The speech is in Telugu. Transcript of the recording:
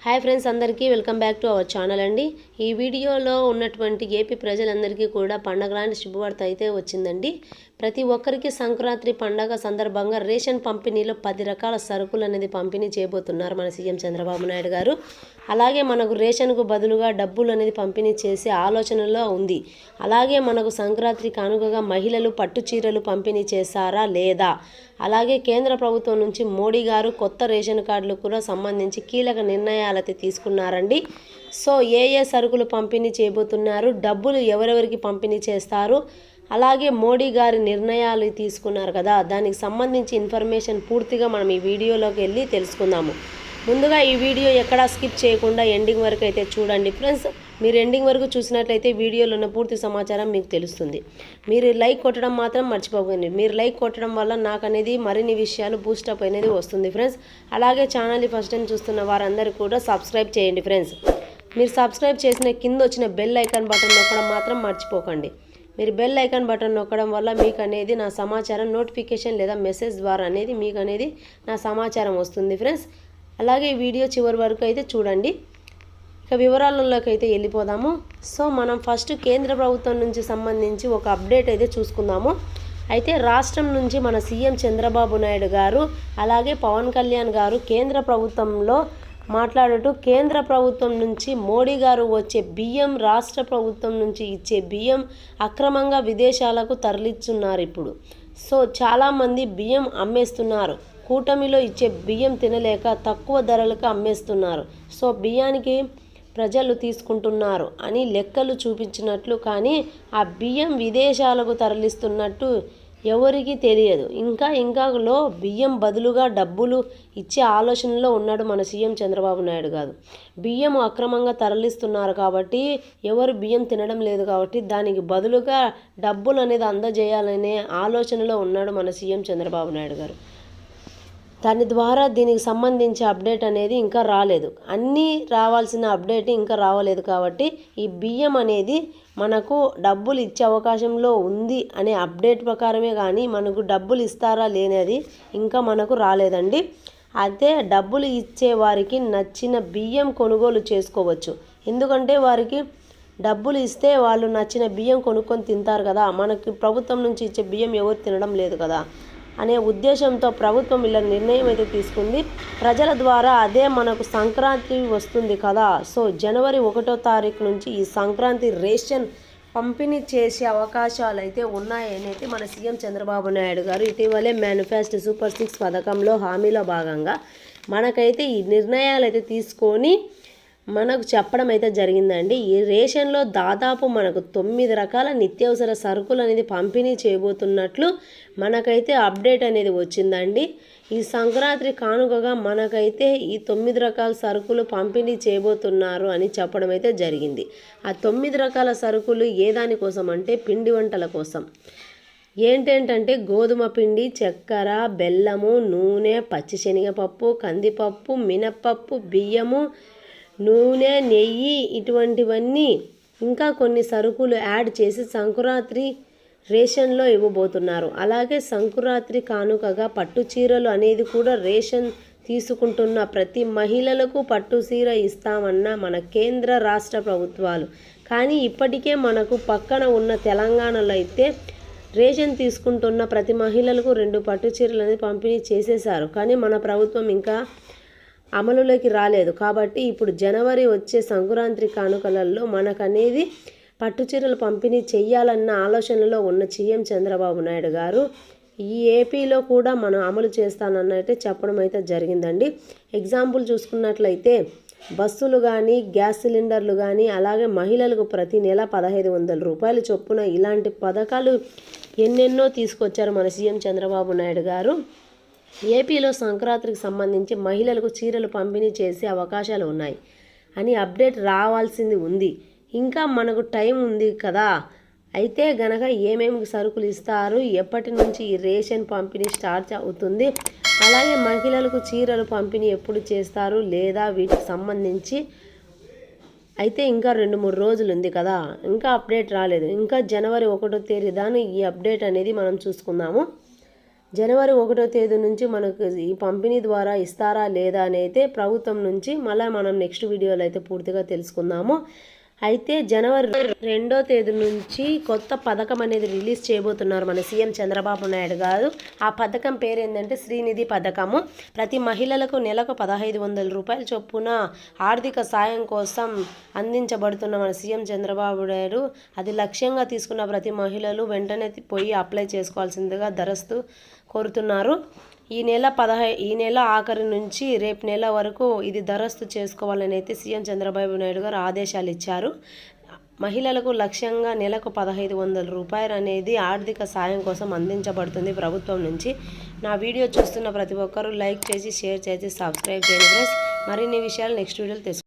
హాయ్ ఫ్రెండ్స్, అందరికీ welcome back to our channel అండి. ఈ వీడియోలో ఉన్నటువంటి ఏపీ ప్రజలందరికీ కూడా పండగ లాంటి శుభవార్త అయితే వచ్చిందండి. ప్రతి ఒక్కరికి సంక్రాంతి పండగ సందర్భంగా రేషన్ పంపిణీలో 10 రకాల సరుకులు అనేది పంపిణీ చేయబోతున్నారు మన సీఎం చంద్రబాబు నాయుడు గారు. అలాగే మనకు రేషన్కు బదులుగా డబ్బులు అనేది పంపిణీ చేసే ఆలోచనలో ఉంది. అలాగే మనకు సంక్రాంతి కానుకగా మహిళలు పట్టు చీరలు పంపిణీ చేశారా లేదా, అలాగే కేంద్ర ప్రభుత్వం నుంచి మోడీ గారు కొత్త రేషన్ కార్డులు కూడా సంబంధించి కీలక నిర్ణయాలు అయితే తీసుకున్నారండి. సో ఏ సరుకులు పంపిణీ చేయబోతున్నారు, డబ్బులు ఎవరెవరికి పంపిణీ చేస్తారు, అలాగే మోడీ గారి నిర్ణయాలు తీసుకున్నారు కదా, దానికి సంబంధించి ఇన్ఫర్మేషన్ పూర్తిగా మనం ఈ వీడియోలోకి వెళ్ళి తెలుసుకుందాము. ముందుగా ఈ వీడియో ఎక్కడా స్కిప్ చేయకుండా ఎండింగ్ వరకు అయితే చూడండి ఫ్రెండ్స్. మీరు ఎండింగ్ వరకు చూసినట్లయితే వీడియోలో ఉన్న పూర్తి సమాచారం మీకు తెలుస్తుంది. మీరు లైక్ కొట్టడం మాత్రం మర్చిపోకండి. మీరు లైక్ కొట్టడం వల్ల నాకు అనేది మరిన్ని విషయాలు బూస్టప్ అనేది వస్తుంది ఫ్రెండ్స్. అలాగే ఛానల్ని ఫస్ట్ టైం చూస్తున్న వారందరూ కూడా సబ్స్క్రైబ్ చేయండి ఫ్రెండ్స్. మీరు సబ్స్క్రైబ్ చేసిన కింద వచ్చిన బెల్ ఐకాన్ బటన్ నొక్కడం మాత్రం మర్చిపోకండి. మీరు బెల్ ఐకాన్ బటన్ నొక్కడం వల్ల మీకు అనేది నా సమాచారం నోటిఫికేషన్ లేదా మెసేజ్ ద్వారా అనేది మీకు అనేది నా సమాచారం వస్తుంది ఫ్రెండ్స్. అలాగే ఈ వీడియో చివరి వరకు అయితే చూడండి. ఇక వివరాలలోకి అయితే వెళ్ళిపోదాము. సో మనం ఫస్ట్ కేంద్ర ప్రభుత్వం నుంచి సంబంధించి ఒక అప్డేట్ అయితే చూసుకుందాము. అయితే రాష్ట్రం నుంచి మన సీఎం చంద్రబాబు నాయుడు గారు అలాగే పవన్ కళ్యాణ్ గారు కేంద్ర ప్రభుత్వంలో మాట్లాడుతూ కేంద్ర ప్రభుత్వం నుంచి మోడీ గారు వచ్చే బియ్యం, రాష్ట్ర ప్రభుత్వం నుంచి ఇచ్చే బియ్యం అక్రమంగా విదేశాలకు తరలిస్తున్నారు ఇప్పుడు. సో చాలామంది బియ్యం అమ్మేస్తున్నారు. కూటమిలో ఇచ్చే బియ్యం తినలేక తక్కువ ధరలకు అమ్మేస్తున్నారు. సో బియ్యానికి ప్రజలు తీసుకుంటున్నారు అని లెక్కలు చూపించినట్లు, కానీ ఆ బియ్యం విదేశాలకు తరలిస్తున్నట్టు ఎవరికీ తెలియదు. ఇంకాలో బియ్యం బదులుగా డబ్బులు ఇచ్చే ఆలోచనలో ఉన్నాడు మన సీఎం చంద్రబాబు నాయుడు గారు. బియ్యం అక్రమంగా తరలిస్తున్నారు కాబట్టి ఎవరు బియ్యం తినడం లేదు కాబట్టి దానికి బదులుగా డబ్బులు అనేది అందజేయాలనే ఆలోచనలో ఉన్నాడు మన సీఎం చంద్రబాబు నాయుడు గారు. దాని ద్వారా దీనికి సంబంధించి అప్డేట్ అనేది ఇంకా రాలేదు. అన్నీ రావాల్సిన అప్డేట్ ఇంకా రావలేదు కాబట్టి ఈ బియ్యం అనేది మనకు డబ్బులు ఇచ్చే అవకాశంలో ఉంది అనే అప్డేట్ ప్రకారమే కానీ మనకు డబ్బులు ఇస్తారా లేనిది ఇంకా మనకు రాలేదండి. అయితే డబ్బులు ఇచ్చే వారికి నచ్చిన బియ్యం కొనుగోలు చేసుకోవచ్చు. ఎందుకంటే వారికి డబ్బులు ఇస్తే వాళ్ళు నచ్చిన బియ్యం కొనుక్కొని తింటారు కదా. మనకి ప్రభుత్వం నుంచి ఇచ్చే బియ్యం ఎవరు తినడం లేదు కదా అనే ఉద్దేశంతో ప్రభుత్వం ఇలా నిర్ణయం అయితే తీసుకుంది. ప్రజల ద్వారా అదే మనకు సంక్రాంతి వస్తుంది కదా. సో జనవరి 1వ తారీఖు నుంచి ఈ సంక్రాంతి రేషన్ పంపిణీ చేసే అవకాశాలు అయితే ఉన్నాయని అయితే మన సీఎం చంద్రబాబు నాయుడు గారు ఇటీవలే మేనిఫెస్టో సూపర్ 6 పథకంలో హామీలో భాగంగా మనకైతే ఈ నిర్ణయాలు అయితే తీసుకొని మనకు చెప్పడం అయితే జరిగిందండి. ఈ రేషన్లో దాదాపు మనకు 9 రకాల నిత్యావసర సరుకులు అనేది పంపిణీ చేయబోతున్నట్లు మనకైతే అప్డేట్ అనేది వచ్చిందండి. ఈ సంక్రాంతి కానుకగా మనకైతే ఈ 9 రకాల సరుకులు పంపిణీ చేయబోతున్నారు అని చెప్పడం అయితే జరిగింది. ఆ 9 రకాల సరుకులు ఏ దానికోసం అంటే పిండి వంటల కోసం. ఏంటంటే గోధుమ పిండి, చక్కెర, బెల్లము, నూనె, పచ్చిశనగపప్పు, కందిపప్పు, మినప్పప్పు, బియ్యము, నూనె, నెయ్యి, ఇటువంటివన్నీ ఇంకా కొన్ని సరుకులు యాడ్ చేసి సంక్రాంతి రేషన్లో ఇవ్వబోతున్నారు. అలాగే సంక్రాంతి కానుకగా పట్టు చీరలు అనేది కూడా రేషన్ తీసుకుంటున్న ప్రతి మహిళలకు పట్టు చీర ఇస్తామన్న మన కేంద్ర రాష్ట్ర ప్రభుత్వాలు. కానీ ఇప్పటికే మనకు పక్కన ఉన్న తెలంగాణలో అయితే రేషన్ తీసుకుంటున్న ప్రతి మహిళలకు 2 పట్టు చీరలు అనేది పంపిణీ చేసేశారు. కానీ మన ప్రభుత్వం ఇంకా అమలులోకి రాలేదు. కాబట్టి ఇప్పుడు జనవరి వచ్చే సంక్రాంతి కానుకలలో మనకనేది పట్టుచీరలు పంపిణీ చెయ్యాలన్న ఆలోచనలో ఉన్న సీఎం చంద్రబాబు నాయుడు గారు ఈ ఏపీలో కూడా మనం అమలు చేస్తానన్నైతే చెప్పడం అయితే జరిగిందండి. ఎగ్జాంపుల్ చూసుకున్నట్లయితే బస్సులు కానీ, గ్యాస్ సిలిండర్లు కానీ, అలాగే మహిళలకు ప్రతి నెల 1500 రూపాయలు చొప్పున ఇలాంటి పథకాలు ఎన్నెన్నో తీసుకొచ్చారు మన సీఎం చంద్రబాబు నాయుడు గారు. ఏపీలో సంక్రాంతికి సంబంధించి మహిళలకు చీరలు పంపిణీ చేసే అవకాశాలు ఉన్నాయి అని అప్డేట్ రావాల్సింది ఉంది. ఇంకా మనకు టైం ఉంది కదా. అయితే గనక ఏమేమి సరుకులు ఇస్తారు, ఎప్పటి నుంచి ఈ రేషన్ పంపిణీ స్టార్ట్ అవుతుంది, అలాగే మహిళలకు చీరలు పంపిణీ ఎప్పుడు చేస్తారు లేదా వీటికి సంబంధించి అయితే ఇంకా 2-3 రోజులు ఉంది కదా, ఇంకా అప్డేట్ రాలేదు. ఇంకా జనవరి 1వ తేదీ దాని ఈ అప్డేట్ అనేది మనం చూసుకుందాము. జనవరి 1వ తేదీ నుంచి మనకు ఈ పంపిణీ ద్వారా ఇస్తారా లేదా అని అయితే ప్రభుత్వం నుంచి మళ్ళీ మనం నెక్స్ట్ వీడియోలో అయితే పూర్తిగా తెలుసుకుందాము. అయితే జనవరి 2వ తేదీ నుంచి కొత్త పథకం అనేది రిలీజ్ చేయబోతున్నారు మన సీఎం చంద్రబాబు నాయుడు గారు. ఆ పథకం పేరు ఏంటంటే శ్రీనిధి పథకము. ప్రతి మహిళలకు నెలకు 1500 రూపాయల చొప్పున ఆర్థిక సాయం కోసం అందించబడుతున్న మన సీఎం చంద్రబాబు నాయుడు అది లక్ష్యంగా తీసుకున్న ప్రతి మహిళలు వెంటనే పోయి అప్లై చేసుకోవాల్సిందిగా దరఖాస్తు కోరుతున్నారు. ఈ నెల ఆఖరి నుంచి రేపు నెల వరకు ఇది దరఖాస్తు చేసుకోవాలని అయితే సీఎం చంద్రబాబు నాయుడు గారు ఆదేశాలు ఇచ్చారు. మహిళలకు లక్ష్యంగా నెలకు 1500 రూపాయలు అనేది ఆర్థిక సాయం కోసం అందించబడుతుంది ప్రభుత్వం నుంచి. నా వీడియో చూస్తున్న ప్రతి ఒక్కరూ లైక్ చేసి షేర్ చేసి సబ్స్క్రైబ్ చేయండి ఫ్రెండ్స్. మరిన్ని విషయాలు నెక్స్ట్ వీడియోలో తెలుసుకుందాం.